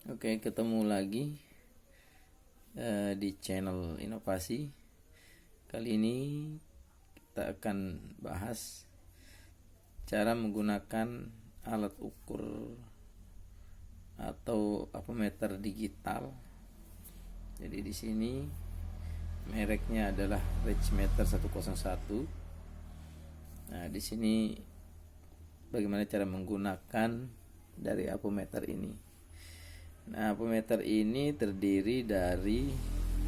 Oke, ketemu lagi di channel inovasi. Kali ini kita akan bahas cara menggunakan alat ukur atau meter digital. Jadi di sini mereknya adalah Richmeter 101. Nah, di sini bagaimana cara menggunakan dari apometer ini. Nah, apometer ini terdiri dari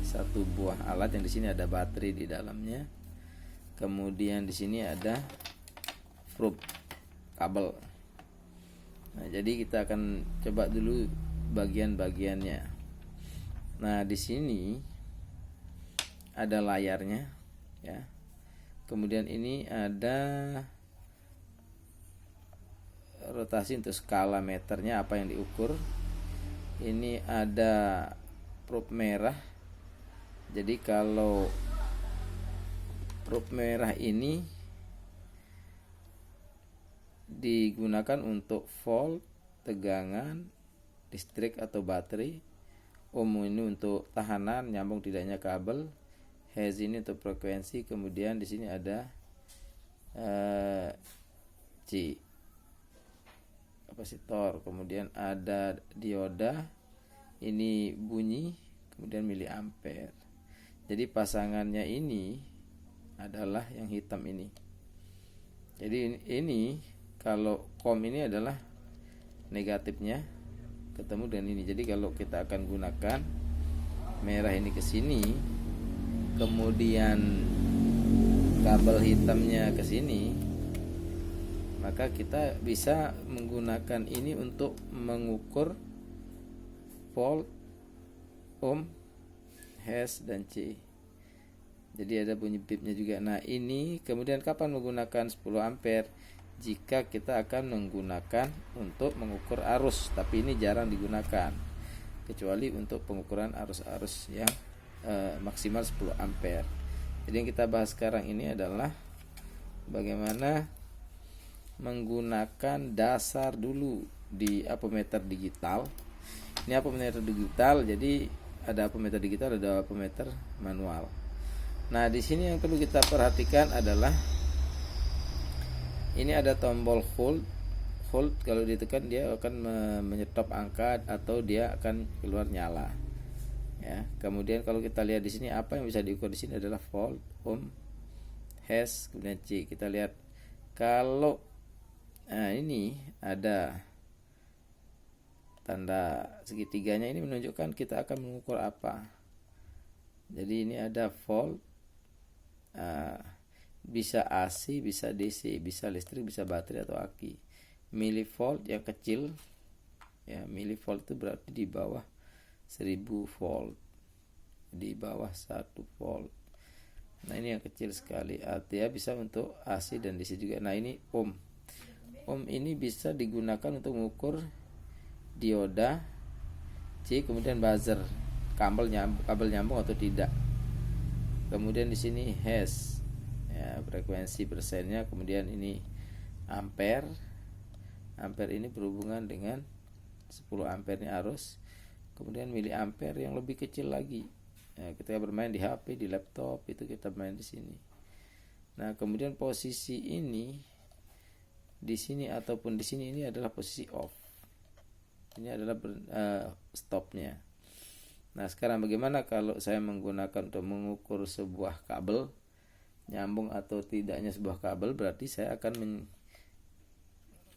satu buah alat yang di sini ada baterai di dalamnya. Kemudian di sini ada probe kabel. Nah, jadi kita akan coba dulu bagian-bagiannya. Nah, di sini ada layarnya, ya. Kemudian ini ada rotasi untuk skala meternya, apa yang diukur. Ini ada probe merah. Jadi kalau probe merah ini digunakan untuk volt, tegangan, listrik atau baterai. Ohm ini untuk tahanan, nyambung tidaknya kabel. Hertz ini untuk frekuensi. Kemudian di sini ada C, kapasitor. Kemudian ada dioda, ini bunyi, kemudian miliampere. Jadi pasangannya ini adalah yang hitam ini. Jadi ini kalau ohm ini adalah negatifnya ketemu dengan ini. Jadi kalau kita akan gunakan merah ini ke sini, kemudian kabel hitamnya ke sini, maka kita bisa menggunakan ini untuk mengukur volt, ohm, hertz, dan C. Jadi ada bunyi bipnya juga. Nah, ini kemudian kapan menggunakan 10 ampere? Jika kita akan menggunakan untuk mengukur arus, tapi ini jarang digunakan kecuali untuk pengukuran arus-arus yang maksimal 10 ampere. Jadi yang kita bahas sekarang ini adalah bagaimana menggunakan dasar dulu di apometer digital. Ini apometer digital, jadi ada apometer digital, ada apometer manual. Nah, di sini yang perlu kita perhatikan adalah ini ada tombol hold. Hold kalau ditekan dia akan menyetop angka atau dia akan keluar nyala. Ya, kemudian kalau kita lihat di sini apa yang bisa diukur di sini adalah volt, ohm, hertz, kemudian C. Kita lihat kalau ini ada tanda segitiganya, ini menunjukkan kita akan mengukur apa. Jadi ini ada volt, bisa AC, bisa DC, bisa listrik, bisa baterai atau aki. Milivolt yang kecil, ya, milivolt itu berarti di bawah 1000 volt, di bawah 1 volt. Nah, ini yang kecil sekali. Artinya bisa untuk AC dan DC juga. Nah, ini ohm. Ohm ini bisa digunakan untuk mengukur dioda, C, kemudian buzzer, kabel nyambung atau tidak. Kemudian di sini hertz, ya, frekuensi persennya. Kemudian ini ampere. Ampere ini berhubungan dengan 10 ampere ini arus. Kemudian miliampere yang lebih kecil lagi. Ya, ketika bermain di HP, di laptop, itu kita main di sini. Nah, kemudian posisi ini di sini ataupun di sini, ini adalah posisi off. Ini adalah stopnya. Nah, sekarang bagaimana kalau saya menggunakan untuk mengukur sebuah kabel, nyambung atau tidaknya sebuah kabel? Berarti saya akan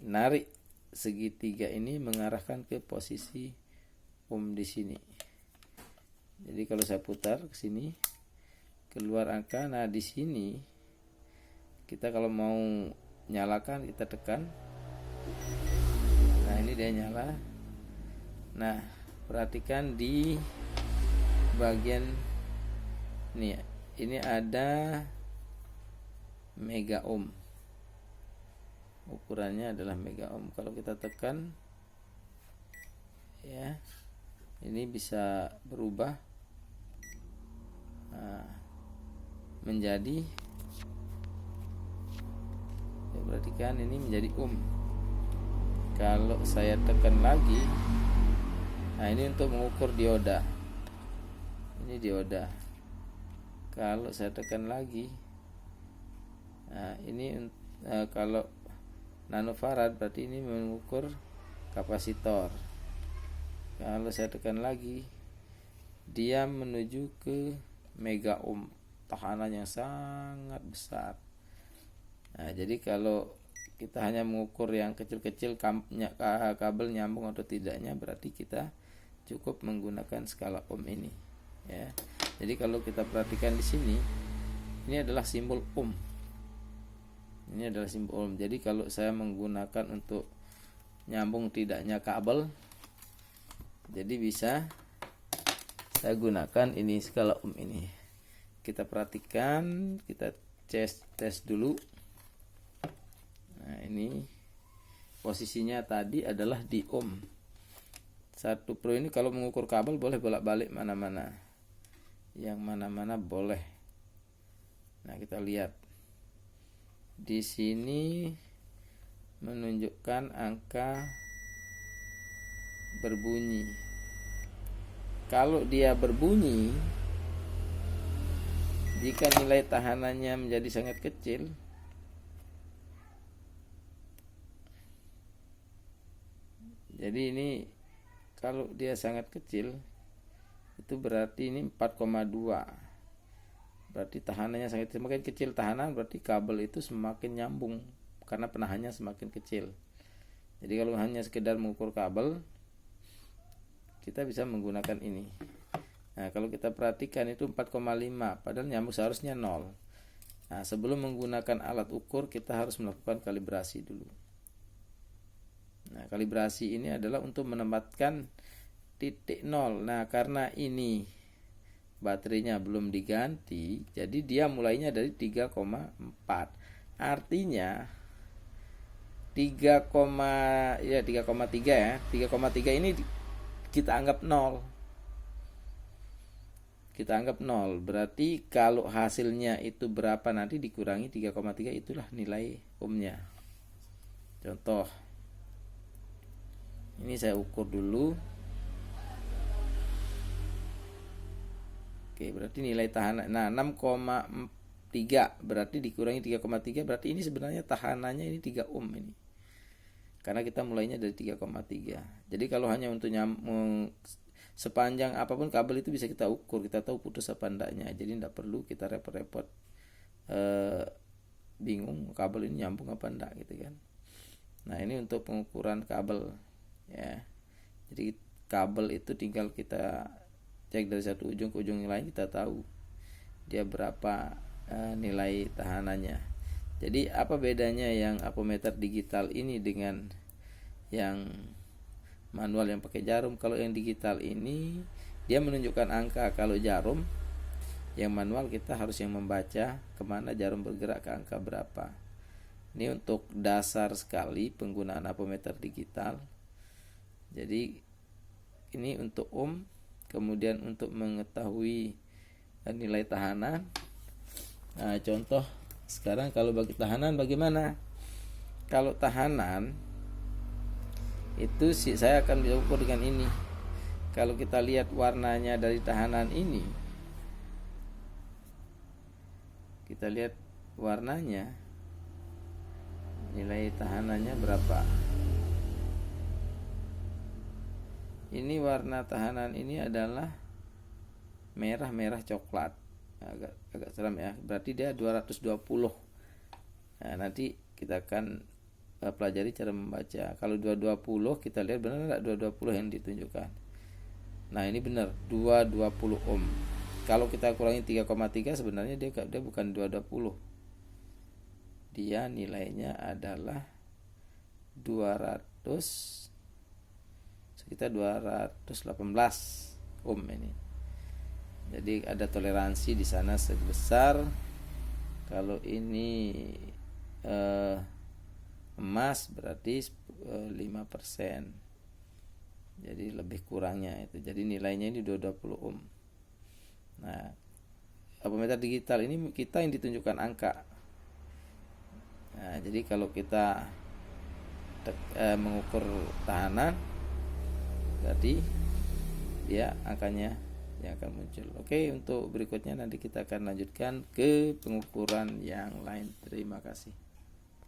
menarik segitiga ini mengarahkan ke posisi ohm di sini. Jadi kalau saya putar ke sini, keluar angka. Nah, di sini kita kalau mau nyalakan, kita tekan. Nah, ini dia nyala. Nah, perhatikan di bagian ini ada mega ohm. Ukurannya adalah mega ohm. Kalau kita tekan, ya, ini bisa berubah menjadi, ya, perhatikan ini menjadi ohm. Kalau saya tekan lagi, Nah, ini untuk mengukur dioda. Ini dioda. Kalau saya tekan lagi, nah ini kalau nanofarad berarti ini mengukur kapasitor. Kalau saya tekan lagi, dia menuju ke mega ohm, tekanan yang sangat besar. Nah, jadi kalau kita hanya mengukur yang kecil-kecil kabel nyambung atau tidaknya, berarti kita cukup menggunakan skala ohm ini, ya. Jadi kalau kita perhatikan di sini, ini adalah simbol ohm. Ini adalah simbol ohm. Jadi kalau saya menggunakan untuk nyambung tidaknya kabel, jadi bisa saya gunakan ini skala ohm ini. Kita perhatikan, kita tes dulu. Nah, ini posisinya tadi adalah di ohm. 1 Pro ini kalau mengukur kabel boleh bolak-balik mana-mana. Yang mana-mana boleh. Nah, kita lihat. Di sini menunjukkan angka berbunyi. Kalau dia berbunyi, jika nilai tahanannya menjadi sangat kecil, jadi ini kalau dia sangat kecil, itu berarti ini 4,2. Berarti tahanannya sangat kecil. Semakin kecil tahanan, berarti kabel itu semakin nyambung karena penahannya semakin kecil. Jadi kalau hanya sekedar mengukur kabel, kita bisa menggunakan ini. Nah, kalau kita perhatikan itu 4,5, padahal nyambung seharusnya 0. Nah, sebelum menggunakan alat ukur, kita harus melakukan kalibrasi dulu. Nah, kalibrasi ini adalah untuk menempatkan titik 0. Nah, karena ini baterainya belum diganti, jadi dia mulainya dari 3,4. Artinya 3,3 ya. 3,3 ini kita anggap 0. Kita anggap 0. Berarti kalau hasilnya itu berapa nanti dikurangi 3,3, itulah nilai ohmnya. Contoh. Ini saya ukur dulu. Oke, berarti nilai tahanan. Nah, 6,3 berarti dikurangi 3,3, berarti ini sebenarnya tahanannya ini 3 ohm ini. Karena kita mulainya dari 3,3. Jadi kalau hanya untuk sepanjang apapun kabel itu bisa kita ukur, kita tahu putus apa enggaknya. Jadi tidak perlu kita repot-repot bingung kabel ini nyambung apa enggak gitu kan. Nah, ini untuk pengukuran kabel ya. Jadi kabel itu tinggal kita cek dari satu ujung ke ujung yang lain, kita tahu dia berapa nilai tahanannya. Jadi apa bedanya yang apometer digital ini dengan yang manual yang pakai jarum? Kalau yang digital ini dia menunjukkan angka, kalau jarum yang manual kita harus yang membaca kemana jarum bergerak, ke angka berapa. Ini untuk dasar sekali penggunaan apometer digital. Jadi ini untuk ohm, kemudian untuk mengetahui nilai tahanan. Nah, contoh sekarang kalau bagi tahanan bagaimana? Kalau tahanan itu saya akan ukur dengan ini. Kalau kita lihat warnanya dari tahanan ini, kita lihat warnanya, nilai tahanannya berapa. Ini warna tahanan ini adalah merah-merah coklat, agak seram ya. Berarti dia 220. Nah, nanti kita akan pelajari cara membaca. Kalau 220 kita lihat benar enggak 220 yang ditunjukkan. Nah, ini benar 220 ohm. Kalau kita kurangi 3,3 sebenarnya dia bukan 220. Dia nilainya adalah sekitar 218 ohm ini. Jadi ada toleransi di sana sebesar, kalau ini emas berarti 5%. Jadi lebih kurangnya itu. Jadi nilainya ini 220 ohm. Nah, apometer digital ini kita yang ditunjukkan angka. Nah, jadi kalau kita mengukur tahanan, berarti ya angkanya yang akan muncul. Oke, untuk berikutnya nanti kita akan lanjutkan ke pengukuran yang lain. Terima kasih.